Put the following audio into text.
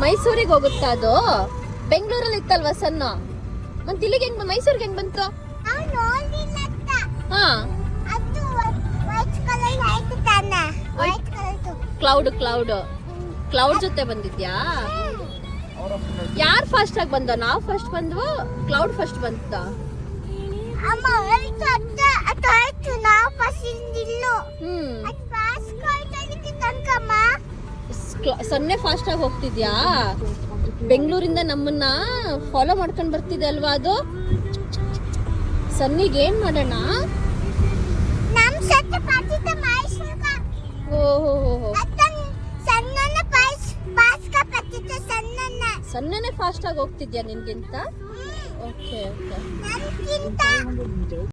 ಮೈಸೂರಿಗೆ ಹೋಗುತ್ತಾ ಅದು? ಬೆಂಗಳೂರಲ್ಲಿ ಇತ್ತಲ್ವಾ ಸಣ್ಣ? ಮತ್ತೆ ಇಲ್ಲಿಗೆ ಹೆಂಗ್ ಮೈಸೂರಿಗೆ ಹೆಂಗ್ ಬಂತು? ಹಾ ಕ್ಲೌಡ್ ಜೊತೆ ಬಂದಿದ್ಯಾ? ಯಾರು ಫಾಸ್ಟ್ ಆಗಿ ಬಂದ? ನಾವು ಫಸ್ಟ್ ಬಂದ್ವು, ಕ್ಲೌಡ್ ಫಸ್ಟ್ ಬಂತ? ಸೊನ್ನೆ ಫಾಸ್ಟ್ ಆಗಿ ಹೋಗ್ತಿದ್ಯಾ? ಬೆಂಗಳೂರಿಂದ ನಮ್ಮನ್ನ ಫಾಲೋ ಮಾಡ್ಕೊಂಡ್ ಬರ್ತಿದೆ ಅಲ್ವಾ ಅದು? ಸನ್ನಿಗೆ ಏನ್ ಮಾಡೋಣ? ಸಣ್ಣನೆ ಫಾಸ್ಟ್ ಆಗಿ ಹೋಗ್ತಿದ್ಯಾ ನಿನ್ಗಿಂತ? Okay okay.